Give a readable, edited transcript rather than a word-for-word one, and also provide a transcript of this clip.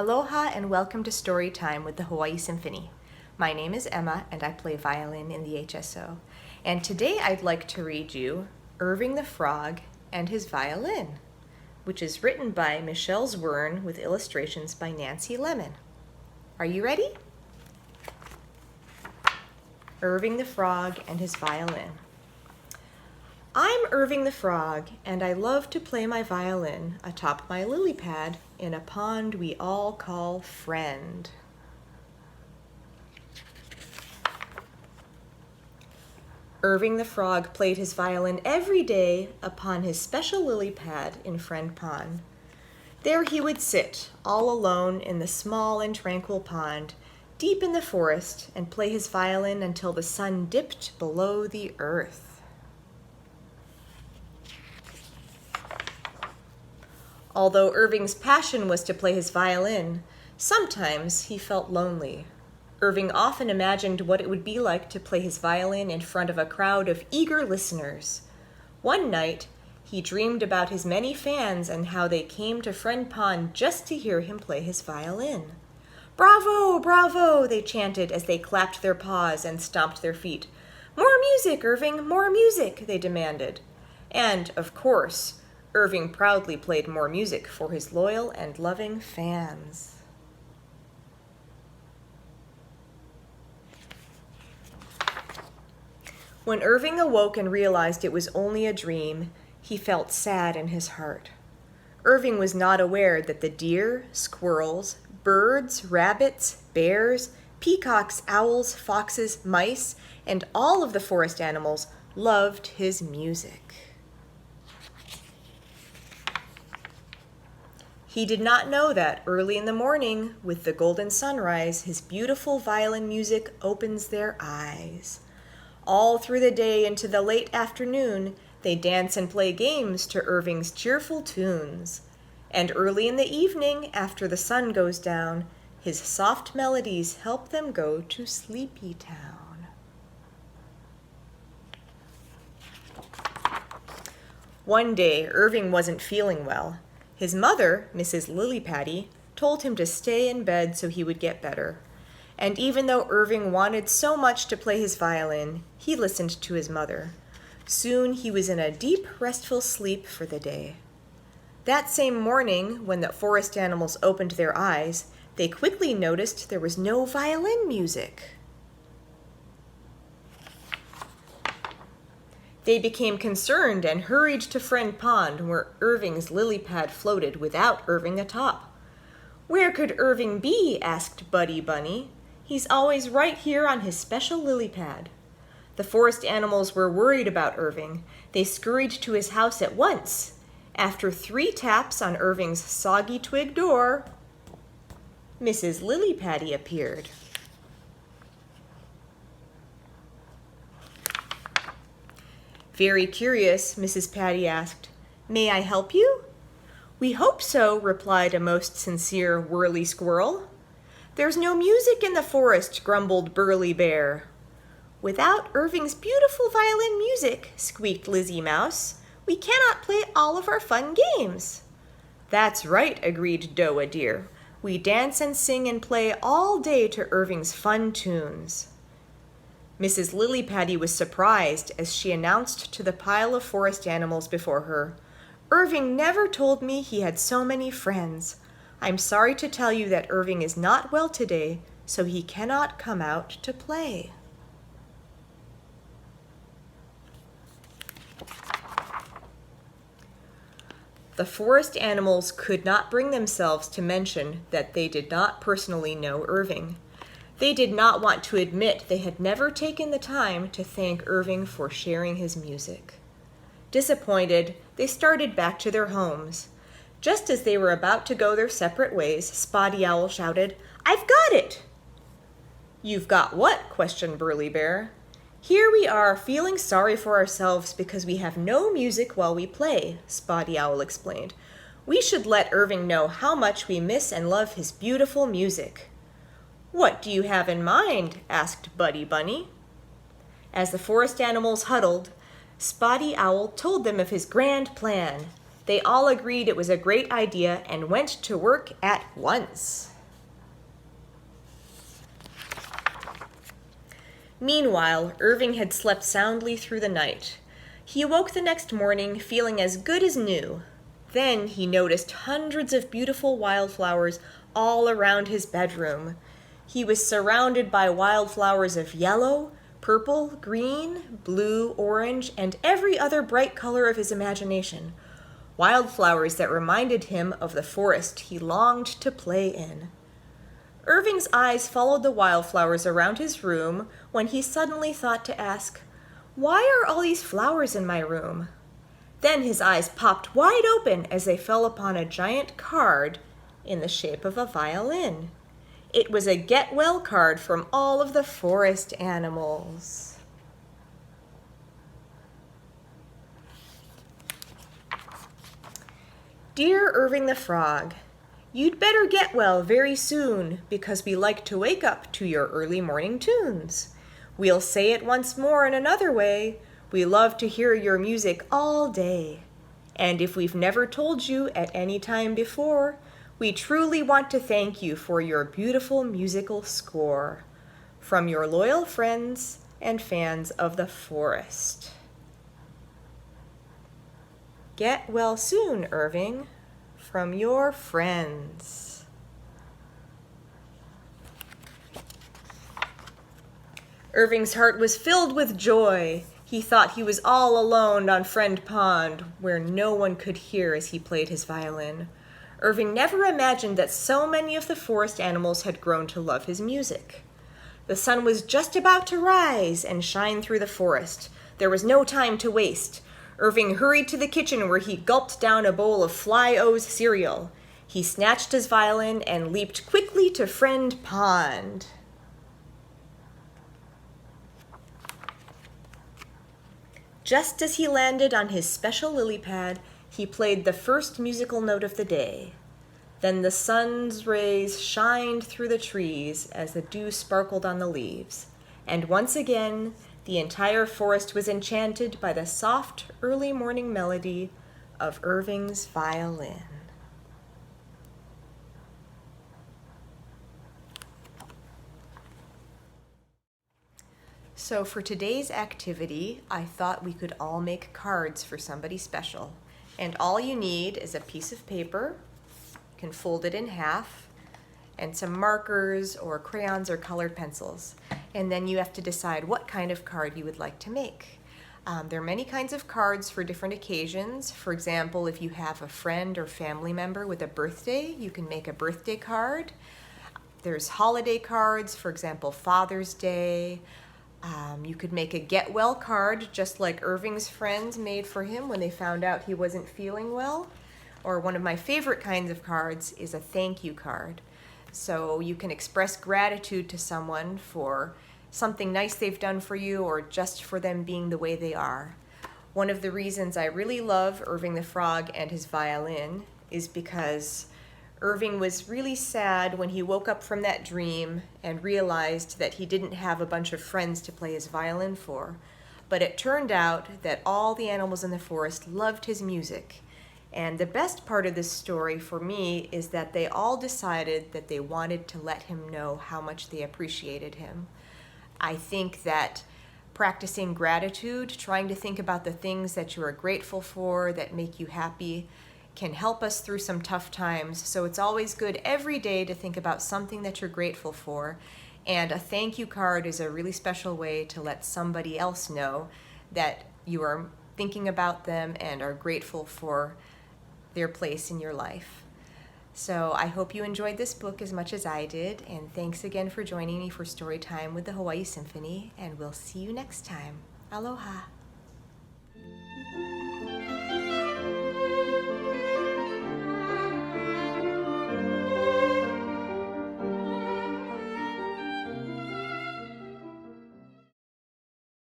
Aloha and welcome to Story Time with the Hawaii Symphony. My name is Emma and I play violin in the HSO. And today I'd like to read you Irving the Frog and His Violin, which is written by Michelle Zwirn with illustrations by Nancy Lemon. Are you ready? Irving the Frog and His Violin. I'm Irving the Frog, and I love to play my violin atop my lily pad in a pond we all call friend. Irving the Frog played his violin every day upon his special lily pad in Friend Pond. There he would sit, all alone in the small and tranquil pond, deep in the forest, and play his violin until the sun dipped below the earth. Although Irving's passion was to play his violin, sometimes he felt lonely. Irving often imagined what it would be like to play his violin in front of a crowd of eager listeners. One night, he dreamed about his many fans and how they came to Friend Pond just to hear him play his violin. "Bravo, bravo," they chanted as they clapped their paws and stomped their feet. "More music, Irving, more music," they demanded. And, of course, Irving proudly played more music for his loyal and loving fans. When Irving awoke and realized it was only a dream, he felt sad in his heart. Irving was not aware that the deer, squirrels, birds, rabbits, bears, peacocks, owls, foxes, mice, and all of the forest animals loved his music. He did not know that early in the morning, with the golden sunrise, his beautiful violin music opens their eyes. All through the day into the late afternoon, they dance and play games to Irving's cheerful tunes. And early in the evening, after the sun goes down, his soft melodies help them go to Sleepy Town. One day, Irving wasn't feeling well. His mother, Mrs. Lilypatty, told him to stay in bed so he would get better. And even though Irving wanted so much to play his violin, he listened to his mother. Soon he was in a deep, restful sleep for the day. That same morning, when the forest animals opened their eyes, they quickly noticed there was no violin music. They became concerned and hurried to Friend Pond, where Irving's lily pad floated without Irving atop. "Where could Irving be?" asked Buddy Bunny. "He's always right here on his special lily pad." The forest animals were worried about Irving. They scurried to his house at once. After 3 taps on Irving's soggy twig door, Mrs. Lilypatty appeared. Very curious, Mrs. Patty asked, "May I help you?" "We hope so," replied a most sincere Whirly Squirrel. "There's no music in the forest," grumbled Burly Bear. "Without Irving's beautiful violin music," squeaked Lizzie Mouse, "we cannot play all of our fun games." "That's right," agreed Doa Deer. "We dance and sing and play all day to Irving's fun tunes." Mrs. Lilypatty was surprised as she announced to the pile of forest animals before her, "Irving never told me he had so many friends. I'm sorry to tell you that Irving is not well today, so he cannot come out to play." The forest animals could not bring themselves to mention that they did not personally know Irving. They did not want to admit they had never taken the time to thank Irving for sharing his music. Disappointed, they started back to their homes. Just as they were about to go their separate ways, Spotty Owl shouted, "I've got it!" "You've got what?" questioned Burly Bear. "Here we are, feeling sorry for ourselves because we have no music while we play," Spotty Owl explained. "We should let Irving know how much we miss and love his beautiful music." "What do you have in mind?" asked Buddy Bunny. As the forest animals huddled, Spotty Owl told them of his grand plan. They all agreed it was a great idea and went to work at once. Meanwhile, Irving had slept soundly through the night. He awoke the next morning feeling as good as new. Then he noticed hundreds of beautiful wildflowers all around his bedroom. He was surrounded by wildflowers of yellow, purple, green, blue, orange, and every other bright color of his imagination. Wildflowers that reminded him of the forest he longed to play in. Irving's eyes followed the wildflowers around his room when he suddenly thought to ask, "Why are all these flowers in my room?" Then his eyes popped wide open as they fell upon a giant card in the shape of a violin. It was a get well card from all of the forest animals. Dear Irving the Frog, you'd better get well very soon, because we like to wake up to your early morning tunes. We'll say it once more in another way. We love to hear your music all day. And if we've never told you at any time before, we truly want to thank you for your beautiful musical score. From your loyal friends and fans of the forest. Get well soon, Irving. From your friends. Irving's heart was filled with joy. He thought he was all alone on Friend Pond, where no one could hear as he played his violin. Irving never imagined that so many of the forest animals had grown to love his music. The sun was just about to rise and shine through the forest. There was no time to waste. Irving hurried to the kitchen where he gulped down a bowl of Fly-O's cereal. He snatched his violin and leaped quickly to Friend Pond. Just as he landed on his special lily pad, he played the first musical note of the day. Then the sun's rays shined through the trees as the dew sparkled on the leaves. And once again, the entire forest was enchanted by the soft early morning melody of Irving's violin. So for today's activity, I thought we could all make cards for somebody special. And all you need is a piece of paper, you can fold it in half, and some markers or crayons or colored pencils. And then you have to decide what kind of card you would like to make. There are many kinds of cards for different occasions. For example, if you have a friend or family member with a birthday, you can make a birthday card. There's holiday cards, for example, Father's Day. You could make a get well card, just like Irving's friends made for him when they found out he wasn't feeling well. Or one of my favorite kinds of cards is a thank you card. So you can express gratitude to someone for something nice they've done for you or just for them being the way they are. One of the reasons I really love Irving the Frog and his violin is because Irving was really sad when he woke up from that dream and realized that he didn't have a bunch of friends to play his violin for. But it turned out that all the animals in the forest loved his music. And the best part of this story for me is that they all decided that they wanted to let him know how much they appreciated him. I think that practicing gratitude, trying to think about the things that you are grateful for that make you happy, can help us through some tough times. So it's always good every day to think about something that you're grateful for. And a thank you card is a really special way to let somebody else know that you are thinking about them and are grateful for their place in your life. So I hope you enjoyed this book as much as I did, and thanks again for joining me for Storytime with the Hawaii Symphony, and we'll see you next time. Aloha.